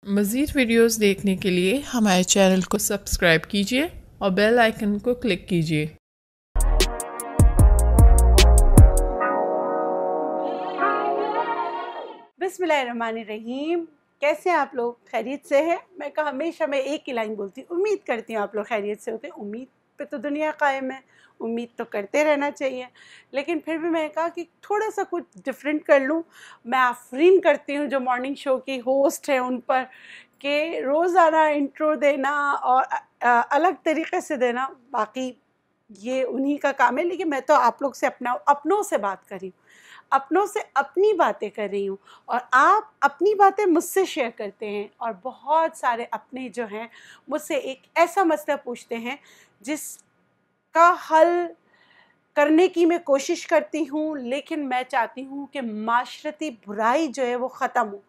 मज़ीद वीडियोस देखने के लिए हमारे चैनल को सब्सक्राइब कीजिए और बेल आइकन को क्लिक कीजिए। बिस्मिल्लाहिर्रहमानिर्रहीम। कैसे हैं आप लोग? खैरियत से हैं? हमेशा मैं एक ही लाइन बोलती हूँ, उम्मीद करती हूँ आप लोग खैरियत से होते हैं। उम्मीद पे तो दुनिया कायम है, उम्मीद तो करते रहना चाहिए। लेकिन फिर भी मैंने कहा कि थोड़ा सा कुछ डिफरेंट कर लूँ। मैं आफरीन करती हूँ जो मॉर्निंग शो की होस्ट है उन पर, कि रोज़ाना इंट्रो देना और अलग तरीक़े से देना। बाकी ये उन्हीं का काम है, लेकिन मैं तो आप लोग से अपनों से बात कर रही हूँ, अपनों से अपनी बातें कर रही हूँ, और आप अपनी बातें मुझसे शेयर करते हैं। और बहुत सारे अपने जो हैं मुझसे एक ऐसा मसला पूछते हैं जिसका हल करने की मैं कोशिश करती हूँ, लेकिन मैं चाहती हूँ कि माशरती बुराई जो है वो ख़त्म हो,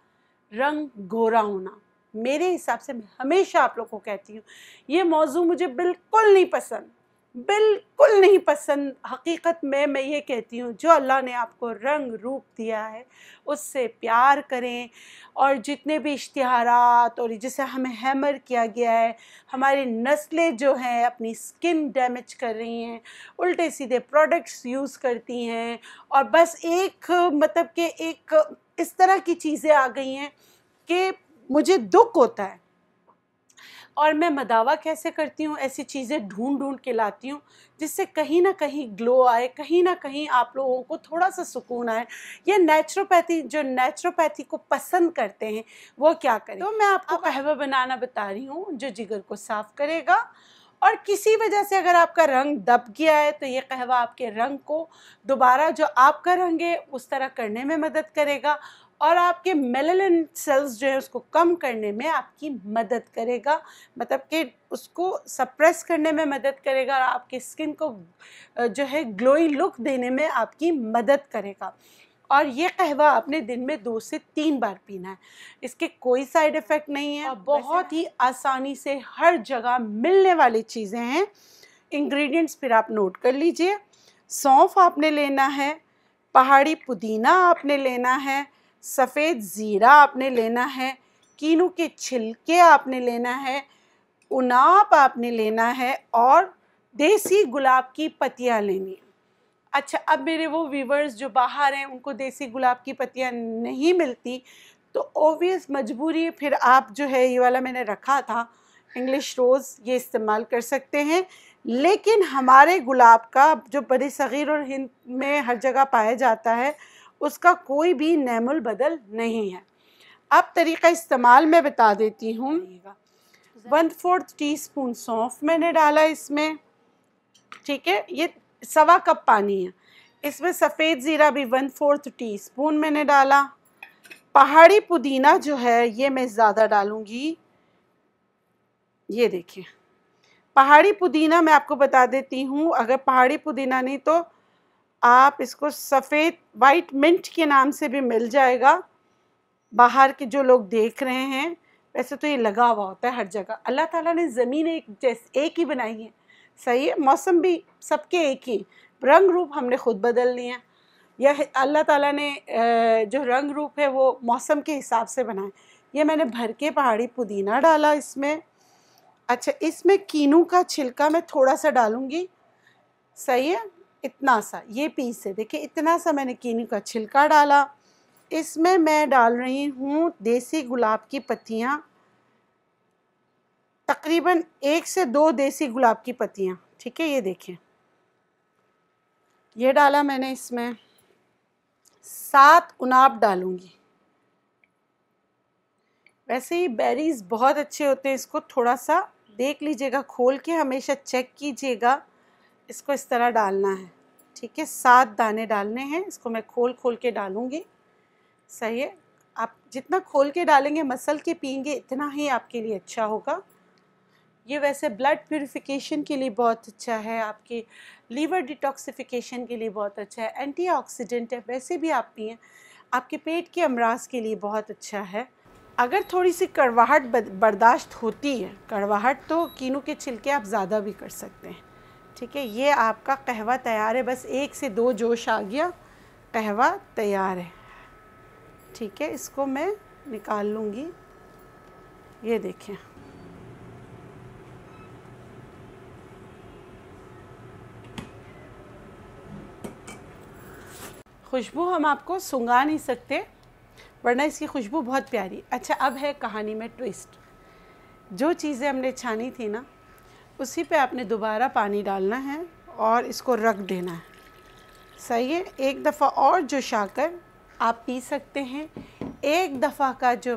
रंग गोरा होना। मेरे हिसाब से मैं हमेशा आप लोगों को कहती हूँ, ये मौजू मुझे बिल्कुल नहीं पसंद, बिल्कुल नहीं पसंद। हकीकत में मैं ये कहती हूँ, जो अल्लाह ने आपको रंग रूप दिया है उससे प्यार करें। और जितने भी इश्तिहारात और जिसे हमें हैमर किया गया है, हमारी नस्लें जो हैं अपनी स्किन डैमेज कर रही हैं, उल्टे सीधे प्रोडक्ट्स यूज़ करती हैं, और बस एक मतलब कि एक इस तरह की चीज़ें आ गई हैं कि मुझे दुख होता है। और मैं मदावा कैसे करती हूँ, ऐसी चीज़ें ढूंढ ढूंढ के लाती हूँ जिससे कहीं ना कहीं ग्लो आए, कहीं ना कहीं आप लोगों को थोड़ा सा सुकून आए। ये नेचुरोपैथी, जो नेचुरोपैथी को पसंद करते हैं वो क्या करें। तो मैं आपको कहवा बनाना बता रही हूँ जो जिगर को साफ़ करेगा, और किसी वजह से अगर आपका रंग दब गया है तो ये कहवा आपके रंग को दोबारा जो आपका रंग है उस तरह करने में मदद करेगा, और आपके मेलानिन सेल्स जो है उसको कम करने में आपकी मदद करेगा, मतलब कि उसको सप्रेस करने में मदद करेगा, और आपके स्किन को जो है ग्लोई लुक देने में आपकी मदद करेगा। और ये कहवा आपने दिन में 2 से 3 बार पीना है। इसके कोई साइड इफ़ेक्ट नहीं है, और बहुत ही आसानी से हर जगह मिलने वाली चीज़ें हैं। इंग्रेडिएंट्स फिर आप नोट कर लीजिए। सौंफ आपने लेना है, पहाड़ी पुदीना आपने लेना है, सफ़ेद ज़ीरा आपने लेना है, कीनू के छिलके आपने लेना है, उनाप आपने लेना है, और देसी गुलाब की पत्तियाँ लेनी है। अच्छा, अब मेरे वो व्यूवर्स जो बाहर हैं उनको देसी गुलाब की पत्तियाँ नहीं मिलती, तो ऑब्वियस मजबूरी है, फिर आप जो है ये वाला मैंने रखा था इंग्लिश रोज़, ये इस्तेमाल कर सकते हैं। लेकिन हमारे गुलाब का जो बड़ी सग़ीर और हिंद में हर जगह पाया जाता है उसका कोई भी नेमुल बदल नहीं है। अब तरीक़ा इस्तेमाल में बता देती हूँ। 1/4 टीस्पून सौंफ मैंने डाला इसमें, ठीक है। ये 1/4 कप पानी है। इसमें सफ़ेद ज़ीरा भी 1/4 टीस्पून मैंने डाला। पहाड़ी पुदीना जो है ये मैं ज़्यादा डालूँगी, ये देखिए। पहाड़ी पुदीना मैं आपको बता देती हूँ, अगर पहाड़ी पुदीना नहीं तो आप इसको सफ़ेद वाइट मिंट के नाम से भी मिल जाएगा। बाहर के जो लोग देख रहे हैं, वैसे तो ये लगा हुआ होता है हर जगह। अल्लाह ताला ने ज़मीन एक ही बनाई है, सही है। मौसम भी सबके एक ही, रंग रूप हमने ख़ुद बदल लिए हैं। यह अल्लाह ताला ने जो रंग रूप है वो मौसम के हिसाब से बनाए। ये मैंने भर के पहाड़ी पुदीना डाला इसमें। अच्छा, इसमें कीनू का छिलका मैं थोड़ा सा डालूँगी, सही है। इतना सा, ये पीस है, देखिए इतना सा मैंने कीनू का छिलका डाला। इसमें मैं डाल रही हूँ देसी गुलाब की पत्तियाँ, तकरीबन 1 से 2 देसी गुलाब की पत्तियाँ, ठीक है। ये देखिए, ये डाला मैंने इसमें। 7 उनाब डालूँगी। वैसे ही बेरीज़ बहुत अच्छे होते हैं, इसको थोड़ा सा देख लीजिएगा, खोल के हमेशा चेक कीजिएगा। इसको इस तरह डालना है, ठीक है। 7 दाने डालने हैं, इसको मैं खोल खोल के डालूँगी, सही है। आप जितना खोल के डालेंगे, मसल के पिएंगे, इतना ही आपके लिए अच्छा होगा। ये वैसे ब्लड प्यूरिफिकेशन के लिए बहुत अच्छा है, आपके लीवर डिटॉक्सिफिकेशन के लिए बहुत अच्छा है, एंटीऑक्सीडेंट है। वैसे भी आप पिएं, आपके पेट के अमराज के लिए बहुत अच्छा है। अगर थोड़ी सी कड़वाहट बर्दाश्त होती है, कड़वाहट, तो कीनू के छिलके आप ज़्यादा भी कर सकते हैं, ठीक है। ये आपका कहवा तैयार है। बस 1 से 2 जोश आ गया, कहवा तैयार है, ठीक है। इसको मैं निकाल लूँगी। ये देखें, खुशबू हम आपको सुंघा नहीं सकते वरना इसकी खुशबू बहुत प्यारी। अच्छा, अब है कहानी में ट्विस्ट। जो चीज़ें हमने छानी थी ना, उसी पे आपने दोबारा पानी डालना है और इसको रख देना है। सही है। एक दफ़ा और जोशाकर आप पी सकते हैं। एक दफ़ा का जो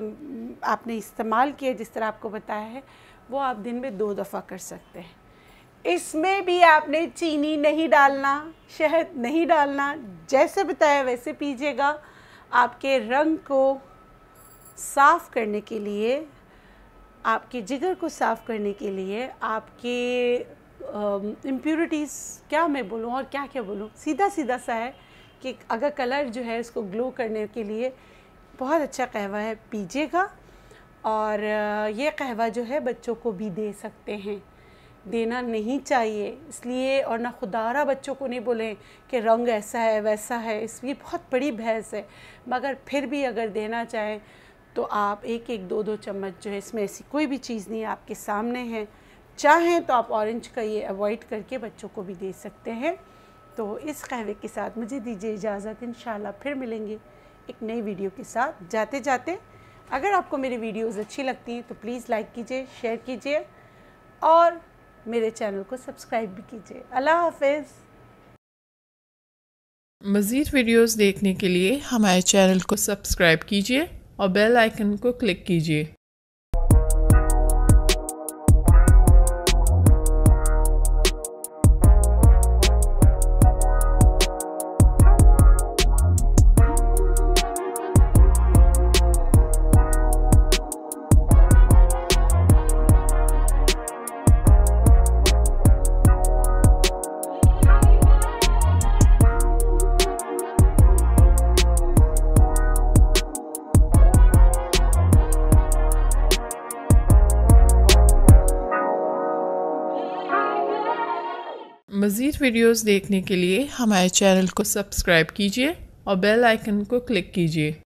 आपने इस्तेमाल किया, जिस तरह आपको बताया है, वो आप दिन में 2 दफ़ा कर सकते हैं। इसमें भी आपने चीनी नहीं डालना, शहद नहीं डालना, जैसे बताया वैसे पीजिएगा। आपके रंग को साफ़ करने के लिए, आपके जिगर को साफ़ करने के लिए, आपके इम्प्योरिटीज़, क्या मैं बोलूँ और क्या क्या बोलूँ, सीधा सीधा सा है कि अगर कलर जो है इसको ग्लो करने के लिए बहुत अच्छा कहवा है, पीजिएगा। और ये कहवा जो है बच्चों को भी दे सकते हैं, देना नहीं चाहिए इसलिए, और ना खुदारा बच्चों को नहीं बोलें कि रंग ऐसा है वैसा है, इसलिए बहुत बड़ी बहस है। मगर फिर भी अगर देना चाहें तो आप 1-1, 2-2 चम्मच जो है, इसमें ऐसी कोई भी चीज़ नहीं है, आपके सामने है। चाहें तो आप ऑरेंज का ये अवॉइड करके बच्चों को भी दे सकते हैं। तो इस कहवे के साथ मुझे दीजिए इजाज़त। इंशाल्लाह फिर मिलेंगे एक नई वीडियो के साथ। जाते जाते अगर आपको मेरी वीडियोज़ अच्छी लगती हैं तो प्लीज़ लाइक कीजिए, शेयर कीजिए और मेरे चैनल को सब्सक्राइब भी कीजिए। अल्लाह हाफ़िज़। मज़ीद वीडियोज़ देखने के लिए हमारे चैनल को सब्सक्राइब कीजिए और बेल आइकन को क्लिक कीजिए। मज़ीद वीडियोज़ देखने के लिए हमारे चैनल को सब्सक्राइब कीजिए और बेल आइकन को क्लिक कीजिए।